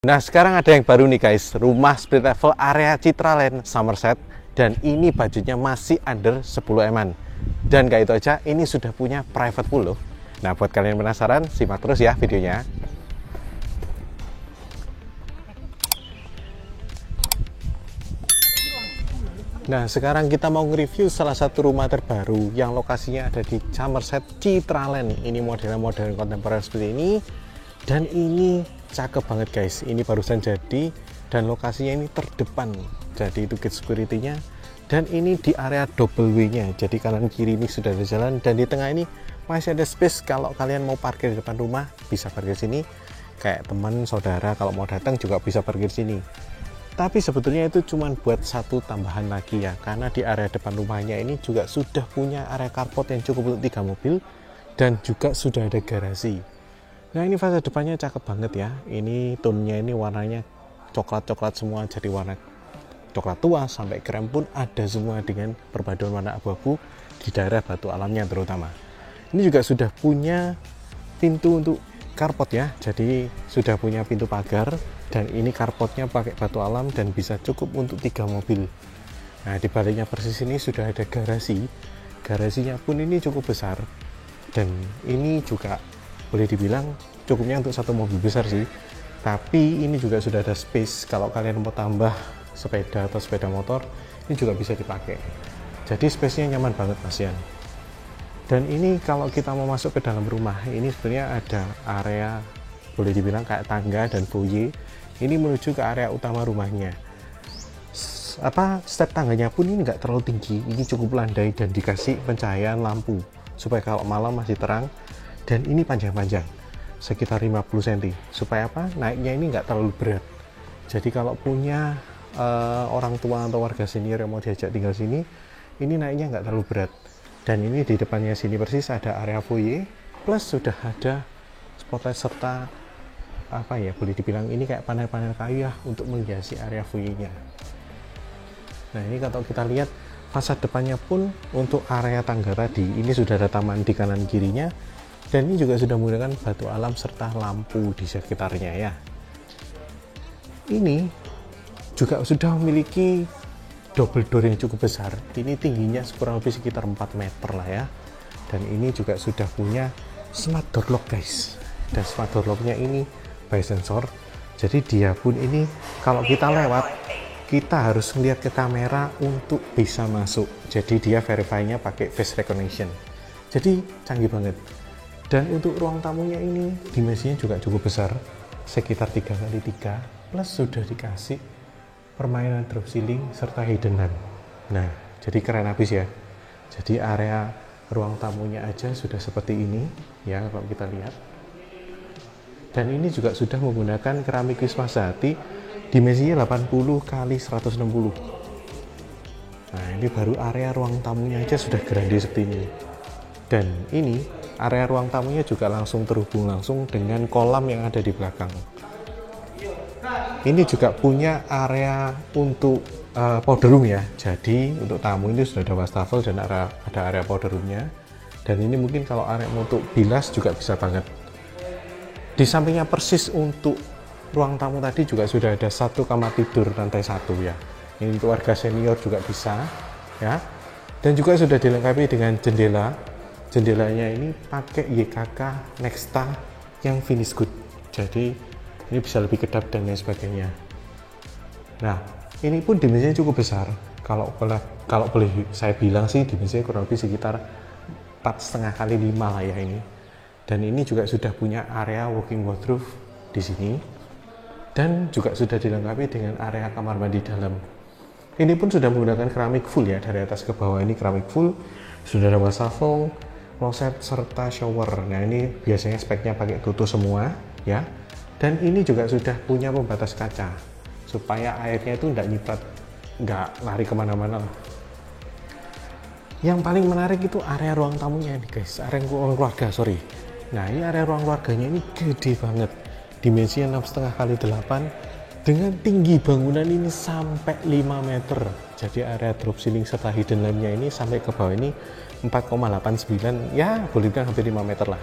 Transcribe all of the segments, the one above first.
Nah, sekarang ada yang baru nih guys, rumah split level area Citraland Somerset, dan ini budgetnya masih under 10 eman. Dan gak itu aja, ini sudah punya private pool loh. Nah, buat kalian penasaran, simak terus ya videonya. Nah, sekarang kita mau nge-review salah satu rumah terbaru yang lokasinya ada di Somerset Citraland. Ini modelnya modern kontemporer seperti ini. Dan ini cakep banget guys. Ini barusan jadi dan lokasinya ini terdepan. Jadi itu gate security-nya. Dan ini di area double way-nya. Jadi kanan kiri ini sudah ada jalan, dan di tengah ini masih ada space kalau kalian mau parkir di depan rumah, bisa parkir sini. Kayak teman, saudara kalau mau datang juga bisa parkir sini. Tapi sebetulnya itu cuma buat satu tambahan lagi ya, karena di area depan rumahnya ini juga sudah punya area carport yang cukup untuk 3 mobil, dan juga sudah ada garasi. Nah, ini fase depannya cakep banget ya. Ini tone-nya ini warnanya coklat-coklat semua, jadi warna coklat tua sampai krem pun ada semua dengan perpaduan warna abu-abu di daerah batu alamnya terutama. Ini juga sudah punya pintu untuk carport ya, jadi sudah punya pintu pagar, dan ini carportnya pakai batu alam dan bisa cukup untuk 3 mobil. Nah, di baliknya persis ini sudah ada garasi. Garasinya pun ini cukup besar, dan ini juga boleh dibilang cukupnya untuk 1 mobil besar sih. Tapi ini juga sudah ada space kalau kalian mau tambah sepeda atau sepeda motor, ini juga bisa dipakai. Jadi space-nya nyaman banget Mas Yan. Dan ini kalau kita mau masuk ke dalam rumah, ini sebenarnya ada area boleh dibilang kayak tangga dan foyer. Ini menuju ke area utama rumahnya. Step tangganya pun ini nggak terlalu tinggi, ini cukup landai dan dikasih pencahayaan lampu supaya kalau malam masih terang. Dan ini panjang-panjang, sekitar 50 cm. Supaya apa? Naiknya ini nggak terlalu berat. Jadi kalau punya orang tua atau warga senior yang mau diajak tinggal sini, ini naiknya nggak terlalu berat. Dan ini di depannya sini persis ada area foyer, plus sudah ada spotlight serta apa ya, boleh dibilang ini kayak panel-panel kayu ya untuk menghiasi area foyer-nya. Nah, ini kalau kita lihat fasad depannya pun untuk area tangga tadi, ini sudah ada taman di kanan kirinya, dan ini juga sudah menggunakan batu alam serta lampu di sekitarnya ya. Ini juga sudah memiliki double door yang cukup besar. Ini tingginya kurang lebih sekitar 4 meter lah ya. Dan ini juga sudah punya smart door lock guys. Dan smart door locknya ini by sensor. Jadi dia pun ini kalau kita lewat, kita harus melihat ke kamera untuk bisa masuk. Jadi dia verify-nya pakai face recognition. Jadi canggih banget. Dan untuk ruang tamunya ini dimensinya juga cukup besar, sekitar 3x3, plus sudah dikasih permainan drop ceiling serta hidden lamp. Nah, jadi keren habis ya. Jadi area ruang tamunya aja sudah seperti ini ya kalau kita lihat. Dan ini juga sudah menggunakan keramik Wisma Sehati, dimensinya 80 x 160. Nah, ini baru area ruang tamunya aja sudah grande seperti ini. Dan ini area ruang tamunya juga langsung terhubung langsung dengan kolam yang ada di belakang. Ini juga punya area untuk powder room ya. Jadi untuk tamu ini sudah ada wastafel dan ada area powder roomnya. Dan ini mungkin kalau area untuk bilas juga bisa banget. Di sampingnya persis untuk ruang tamu tadi juga sudah ada 1 kamar tidur lantai 1 ya. Ini untuk warga senior juga bisa ya. Dan juga sudah dilengkapi dengan jendela. Jendelanya ini pakai YKK Nexta yang finish good. Jadi ini bisa lebih kedap dan lain sebagainya. Nah, ini pun dimensinya cukup besar. Kalau boleh saya bilang sih dimensinya kurang lebih sekitar 4,5 x 5 lah ya ini. Dan ini juga sudah punya area walking wardrobe di sini. Dan juga sudah dilengkapi dengan area kamar mandi dalam. Ini pun sudah menggunakan keramik full ya, dari atas ke bawah ini keramik full. Sudah ada wastafel, kloset serta shower. Nah, ini biasanya speknya pakai tutup semua ya. Dan ini juga sudah punya pembatas kaca supaya airnya itu nggak lari kemana-mana lah. Yang paling menarik itu area ruang tamunya nih guys, area ruang keluarga, sorry. Nah, ini area ruang keluarganya ini gede banget, dimensinya 6,5 x 8, dengan tinggi bangunan ini sampai 5 meter. Jadi area drop ceiling serta hidden lampnya ini sampai ke bawah ini 4,89, ya boleh bilang hampir 5 meter lah.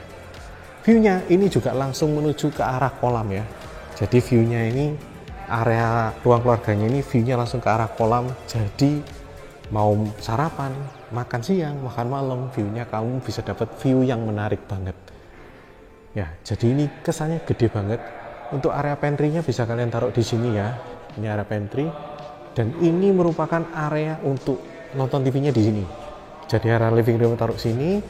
View-nya ini juga langsung menuju ke arah kolam ya. Jadi view-nya ini, area ruang keluarganya ini view-nya langsung ke arah kolam. Jadi mau sarapan, makan siang, makan malam, view-nya kamu bisa dapat view yang menarik banget. Ya, jadi ini kesannya gede banget. Untuk area pantry-nya bisa kalian taruh di sini ya. Ini area pantry, dan ini merupakan area untuk nonton TV-nya di sini. Jadi area living room taruh sini,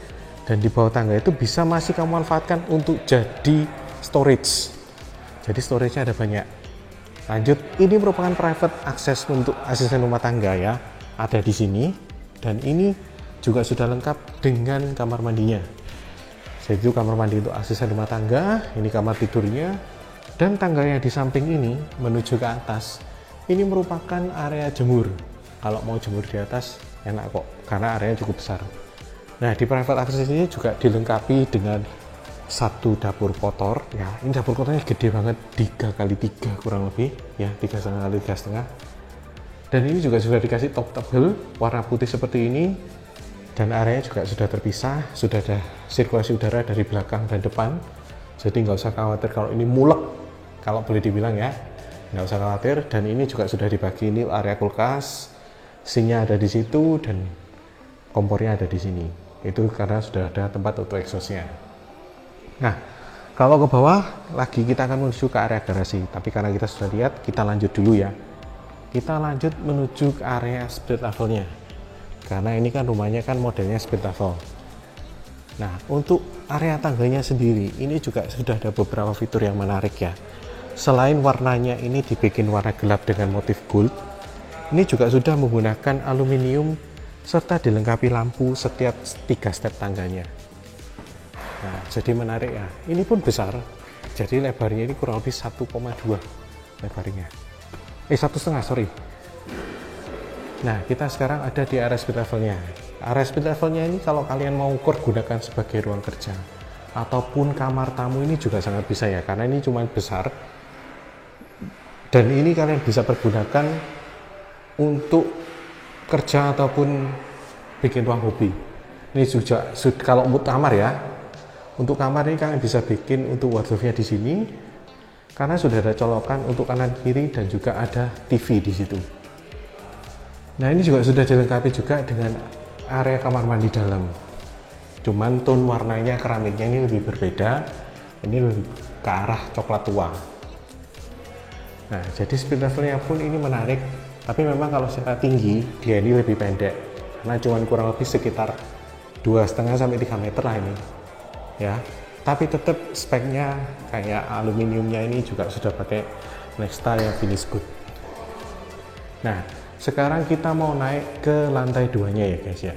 dan di bawah tangga itu bisa masih kamu manfaatkan untuk jadi storage. Jadi storage-nya ada banyak. Lanjut, ini merupakan private access untuk asisten rumah tangga ya. Ada di sini, dan ini juga sudah lengkap dengan kamar mandinya. Jadi itu kamar mandi untuk asisten rumah tangga, ini kamar tidurnya, dan tangga yang di samping ini menuju ke atas. Ini merupakan area jemur. Kalau mau jemur di atas enak kok, karena areanya cukup besar. Nah, di private access ini juga dilengkapi dengan satu dapur kotor ya. Ini dapur kotornya gede banget, 3x3 kurang lebih ya, 3,5 x 3,5. Dan ini juga sudah dikasih top tebel warna putih seperti ini, dan areanya juga sudah terpisah, sudah ada sirkulasi udara dari belakang dan depan. Jadi nggak usah khawatir kalau ini mulek, kalau boleh dibilang ya, nggak usah khawatir. Dan ini juga sudah dibagi, ini area kulkas, sinnya ada di situ, dan kompornya ada di sini. Itu karena sudah ada tempat untuk exhaustnya. Nah, kalau ke bawah lagi kita akan menuju ke area garasi, tapi karena kita sudah lihat, kita lanjut dulu ya. Kita lanjut menuju ke area split levelnya, karena ini kan rumahnya kan modelnya split level. Nah, untuk area tangganya sendiri ini juga sudah ada beberapa fitur yang menarik ya. Selain warnanya ini dibikin warna gelap dengan motif gold, ini juga sudah menggunakan aluminium serta dilengkapi lampu setiap 3 step tangganya. Nah, jadi menarik ya. Ini pun besar. Jadi lebarnya ini kurang lebih 1,2 lebarnya. 1,5 sorry. Nah, kita sekarang ada di area speed levelnya. Area speed levelnya ini kalau kalian mau ukur gunakan sebagai ruang kerja ataupun kamar tamu, ini juga sangat bisa ya, karena ini cuma besar. Dan ini kalian bisa pergunakan untuk kerja ataupun bikin ruang hobi. Ini juga kalau untuk kamar ya. Untuk kamar ini kalian bisa bikin untuk wardrobe-nya di sini, karena sudah ada colokan untuk kanan kiri dan juga ada TV di situ. Nah, ini juga sudah dilengkapi juga dengan area kamar mandi dalam. Cuman tone warnanya keramiknya ini lebih berbeda. Ini lebih ke arah coklat tua. Nah, jadi speed levelnya pun ini menarik. Tapi memang kalau secara tinggi dia ini lebih pendek, karena cuma kurang lebih sekitar 2,5 sampai 3 meter lah ini ya. Tapi tetap speknya kayak aluminiumnya ini juga sudah pakai Nexta yang finish good. Nah, sekarang kita mau naik ke lantai 2-nya ya guys ya.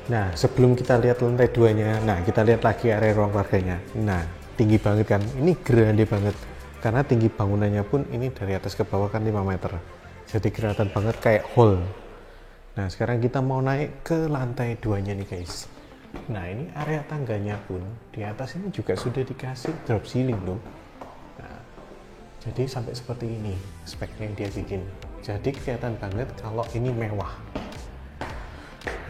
Nah, sebelum kita lihat lantai 2-nya, nah kita lihat lagi area ruang keluarganya. Nah, tinggi banget kan, ini grande banget. Karena tinggi bangunannya pun ini dari atas ke bawah kan 5 meter. Jadi kelihatan banget kayak hall. Nah, sekarang kita mau naik ke lantai 2-nya nih guys. Nah, ini area tangganya pun di atas ini juga sudah dikasih drop ceiling loh. Nah, jadi sampai seperti ini speknya yang dia bikin. Jadi kelihatan banget kalau ini mewah.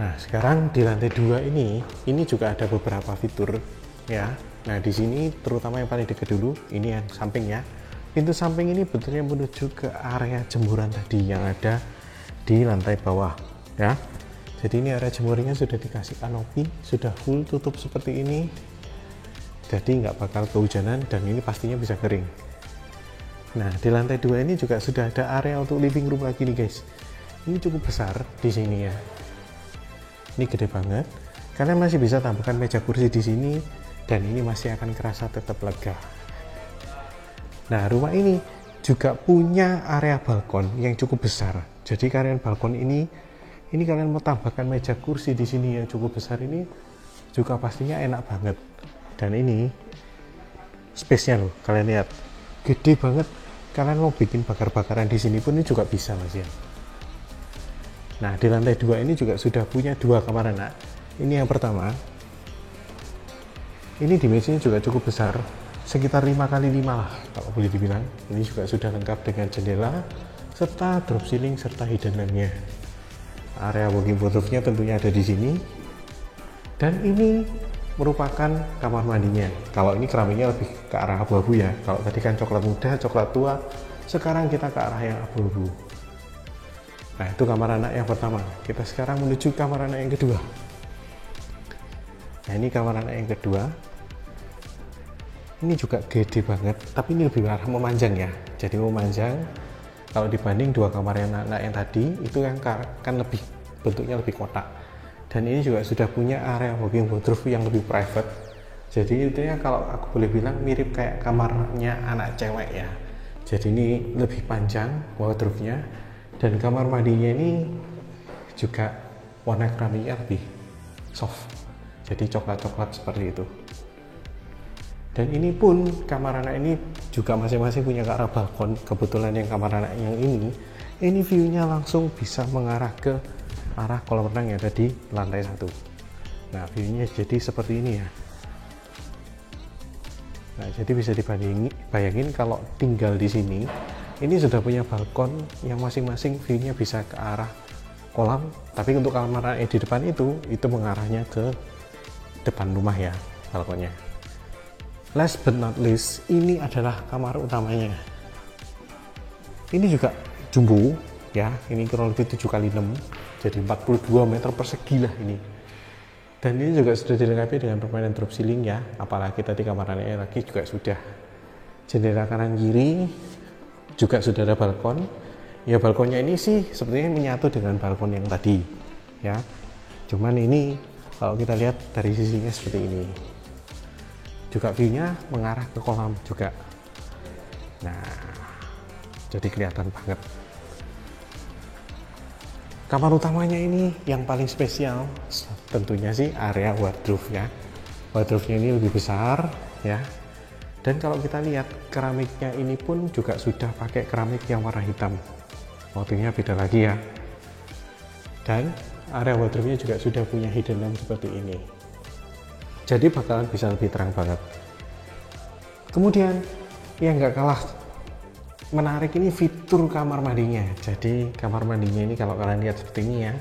Nah, sekarang di lantai 2 ini juga ada beberapa fitur ya. Nah, di sini terutama yang paling dekat dulu, ini yang samping ya. Pintu samping ini bentuknya menuju ke area jemuran tadi yang ada di lantai bawah ya. Jadi ini area jemurnya sudah dikasih kanopi, sudah full tutup seperti ini. Jadi nggak bakal kehujanan dan ini pastinya bisa kering. Nah, di lantai 2 ini juga sudah ada area untuk living room lagi nih guys. Ini cukup besar di sini ya. Ini gede banget. Kalian masih bisa tambahkan meja kursi di sini. Dan ini masih akan kerasa tetap lega. Nah, rumah ini juga punya area balkon yang cukup besar. Jadi kalian balkon ini kalian mau tambahkan meja kursi di sini yang cukup besar ini juga pastinya enak banget. Dan ini space-nya loh, kalian lihat gede banget. Kalian mau bikin bakar-bakaran di sini pun ini juga bisa mas ya. Nah, di lantai 2 ini juga sudah punya 2 kamar anak. Ini yang pertama. Ini dimensinya juga cukup besar, sekitar 5x5 lah kalau boleh dibilang. Ini juga sudah lengkap dengan jendela serta drop ceiling serta hidden lamp-nya. Area walking wardrobe-nya tentunya ada di sini. Dan ini merupakan kamar mandinya. Kalau ini keramiknya lebih ke arah abu-abu ya. Kalau tadi kan coklat muda, coklat tua, sekarang kita ke arah yang abu-abu. Nah, itu kamar anak yang pertama. Kita sekarang menuju kamar anak yang kedua. Nah, ini kamar anak yang kedua. Ini juga gede banget, tapi ini lebih arah memanjang ya. Jadi memanjang. Kalau dibanding dua kamar anak yang tadi, itu yang kan lebih bentuknya lebih kotak. Dan ini juga sudah punya area walk-in wardrobe yang lebih private. Jadi itu ya, kalau aku boleh bilang mirip kayak kamarnya anak cewek ya. Jadi ini lebih panjang wardrobe-nya, dan kamar mandinya ini juga warna keramiknya lebih soft. Jadi coklat-coklat seperti itu. Dan ini pun kamar anak ini juga masing-masing punya ke arah balkon. Kebetulan yang kamar anak yang ini view-nya langsung bisa mengarah ke arah kolam renang yang ada di lantai 1. Nah, view-nya jadi seperti ini ya. Nah, jadi bisa bayangin kalau tinggal di sini, ini sudah punya balkon yang masing-masing view-nya bisa ke arah kolam. Tapi untuk kamar di depan itu mengarahnya ke depan rumah ya, balkonnya. Last but not least, ini adalah kamar utamanya. Ini juga jumbo ya, ini kurang lebih 7x6, jadi 42 meter persegi lah ini. Dan ini juga sudah dilengkapi dengan permainan drop ceiling ya, apalagi tadi kamar anaknya lagi juga sudah. Jendela kanan kiri juga sudah ada balkon. Ya, balkonnya ini sih sepertinya menyatu dengan balkon yang tadi ya. Cuman ini kalau kita lihat dari sisinya seperti ini. Juga view-nya mengarah ke kolam juga. Nah, jadi kelihatan banget. Kamar utamanya ini yang paling spesial tentunya sih area wardrobe-nya. Wardrobe-nya ini lebih besar ya. Dan kalau kita lihat keramiknya ini pun juga sudah pakai keramik yang warna hitam. Motifnya beda lagi ya. Dan area wardrobe-nya juga sudah punya hidden lamp seperti ini. Jadi bakalan bisa lebih terang banget. Kemudian yang nggak kalah menarik ini fitur kamar mandinya. Jadi kamar mandinya ini kalau kalian lihat seperti ini ya,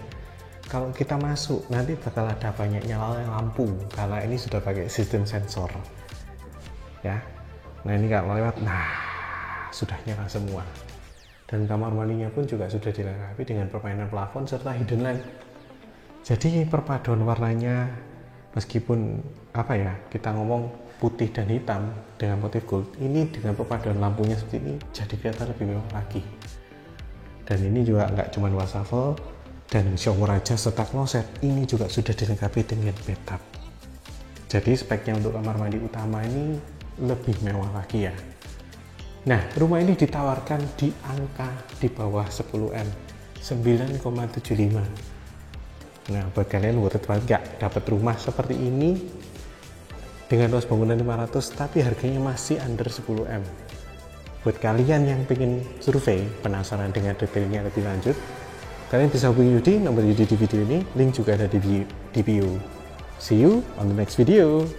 kalau kita masuk nanti bakal ada banyak nyala lampu karena ini sudah pakai sistem sensor ya. Nah, ini kalau lewat, nah sudah nyala semua. Dan kamar mandinya pun juga sudah dilengkapi dengan permainan plafon serta hidden lamp. Jadi perpaduan warnanya, meskipun apa ya, kita ngomong putih dan hitam dengan motif gold, ini dengan perpaduan lampunya seperti ini jadi kelihatan lebih mewah lagi. Dan ini juga nggak cuma wastafel dan shower aja serta kloset, ini juga sudah dilengkapi dengan bathtub. Jadi speknya untuk kamar mandi utama ini lebih mewah lagi ya. Nah, rumah ini ditawarkan di angka di bawah 10M, 9,75. Nah, buat kalian worth it banget nggak dapat rumah seperti ini dengan luas bangunan 500 tapi harganya masih under 10M. Buat kalian yang pengen survei, penasaran dengan detailnya lebih lanjut, kalian bisa hubungi Yudi, nomor Yudi di video ini, link juga ada di bio. See you on the next video.